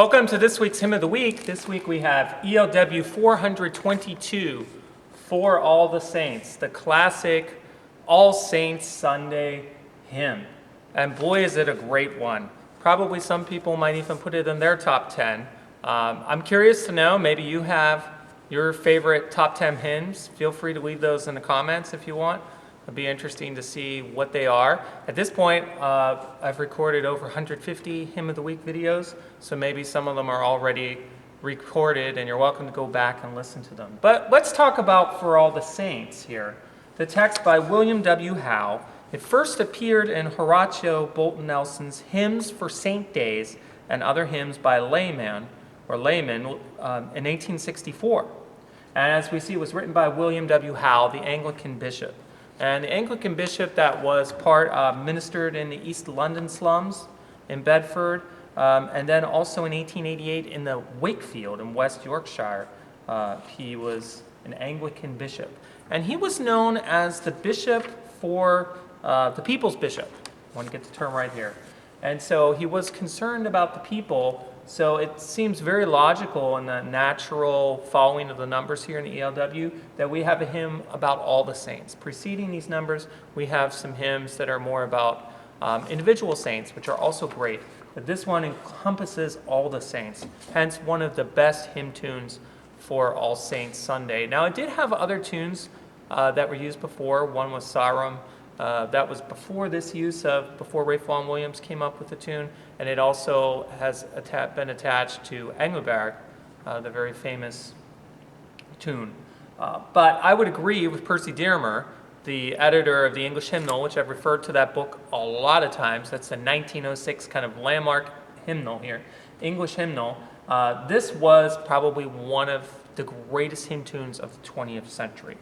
Welcome to this week's Hymn of the Week. This week we have ELW 422, For All the Saints, the classic All Saints Sunday hymn. And boy, is it a great one. Probably some people might even put it in their top 10. I'm curious to know, maybe you have your favorite top 10 hymns. Feel free to leave those in the comments if you want. It'll be interesting to see what they are. At this point, I've recorded over 150 Hymn of the Week videos, so maybe some of them are already recorded, and you're welcome to go back and listen to them. But let's talk about For All the Saints here. The text by William W. Howe. It first appeared in Horatio Bolton Nelson's Hymns for Saint Days and Other Hymns by Laymen in 1864. And as we see, it was written by William W. Howe, the Anglican bishop. And the Anglican bishop that was ministered in the East London slums in Bedford, and then also in 1888 in the Wakefield in West Yorkshire. He was an Anglican bishop. And he was known as the bishop for the people's bishop. I want to get the term right here. And so he was concerned about the people. So it seems very logical in the natural following of the numbers here in the ELW that we have a hymn about all the saints. Preceding these numbers, we have some hymns that are more about individual saints, which are also great. But this one encompasses all the saints, hence one of the best hymn tunes for All Saints Sunday. Now, it did have other tunes that were used before. One was Sarum. That was before this use before Ralph Vaughan Williams came up with the tune, and it also has been attached to Engelberg, the very famous tune. But I would agree with Percy Dearmer, the editor of the English Hymnal, which I've referred to that book a lot of times. That's the 1906 kind of landmark hymnal here, English Hymnal. This was probably one of the greatest hymn tunes of the 20th century.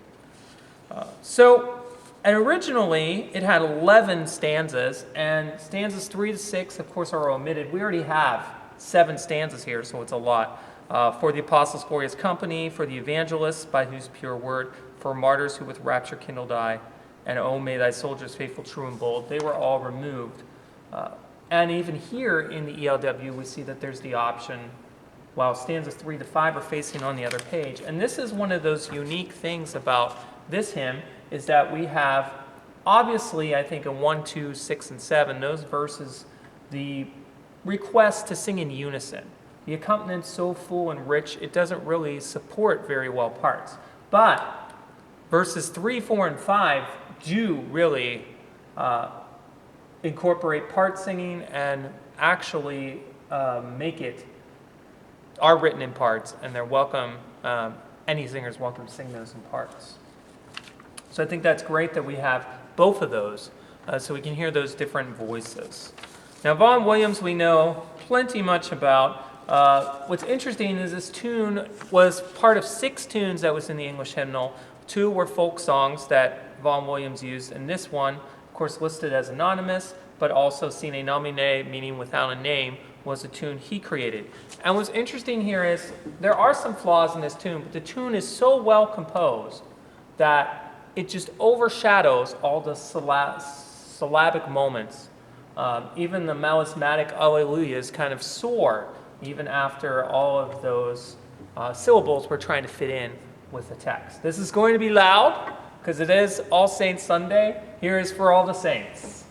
And originally, it had 11 stanzas, and stanzas 3 to 6, of course, are omitted. We already have 7 stanzas here, so it's a lot. For the apostles' glorious company, for the evangelists, by whose pure word, for martyrs who with rapture kindled die, and oh, may thy soldiers faithful, true, and bold, they were all removed. And even here in the ELW, we see that there's the option, while stanzas 3 to 5 are facing on the other page. And this is one of those unique things about this hymn, is that we have, obviously, I think in 1, 2, 6, and 7, those verses, the request to sing in unison. The accompaniment so full and rich, it doesn't really support very well parts. But verses 3, 4, and 5 do really incorporate part singing and actually are written in parts, and they're welcome, any singer's welcome to sing those in parts. So I think that's great that we have both of those, so we can hear those different voices. Now, Vaughan Williams we know plenty much about. What's interesting is this tune was part of 6 tunes that was in the English Hymnal. 2 were folk songs that Vaughan Williams used, and this one, of course, listed as anonymous, but also sine nomine, meaning without a name, was a tune he created. And what's interesting here is there are some flaws in this tune, but the tune is so well composed that it just overshadows all the syllabic moments. Even the melismatic alleluias kind of soar even after all of those syllables we're trying to fit in with the text. This is going to be loud because it is All Saints Sunday. Here is For All the Saints.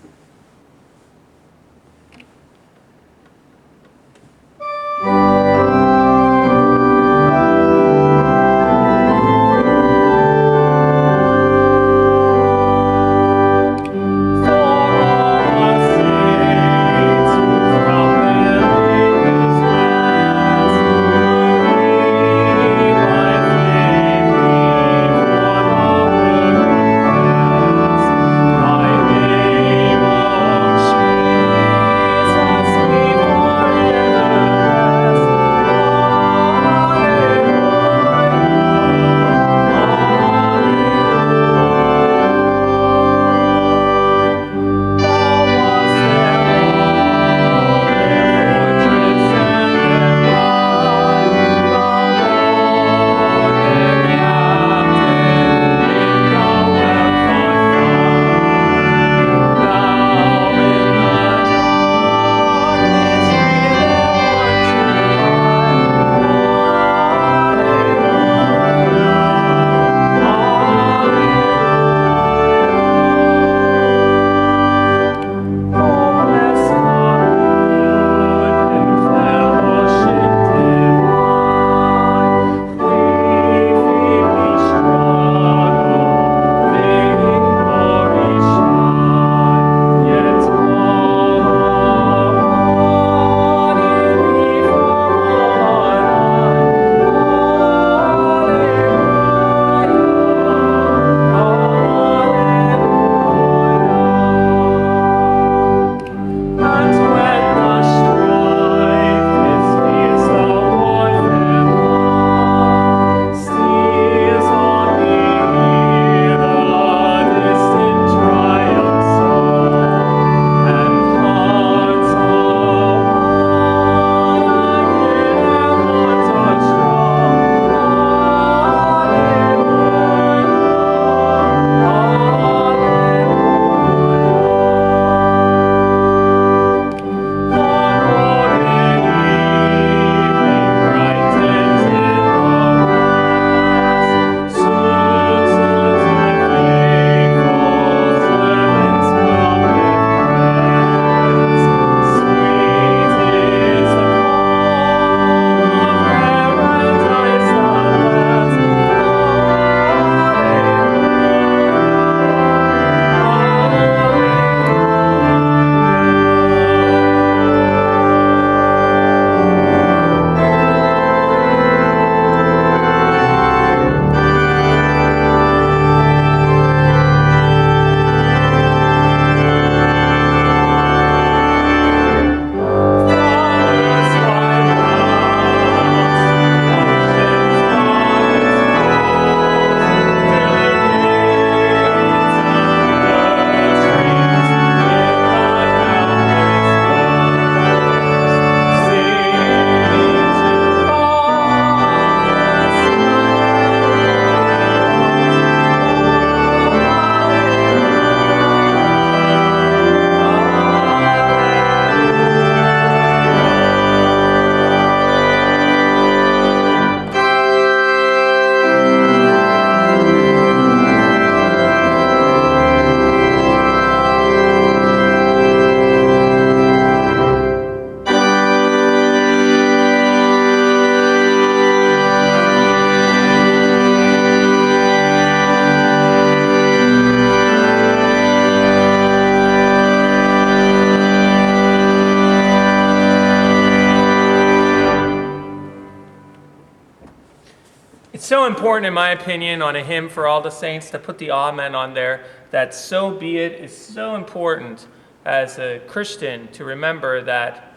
so important, in my opinion, on a hymn for all the saints to put the amen on there, that so be it is so important as a Christian to remember that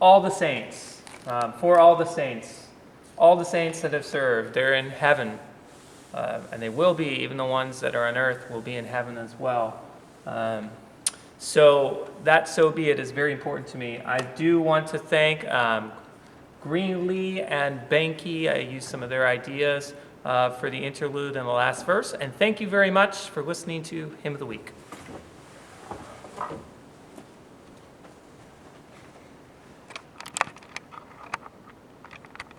all the saints, for all the saints that have served, they're in heaven. And they will be, even the ones that are on earth will be in heaven as well. So that so be it is very important to me. I do want to thank Greenlee and Benke. I used some of their ideas for the interlude in the last verse. And thank you very much for listening to Hymn of the Week.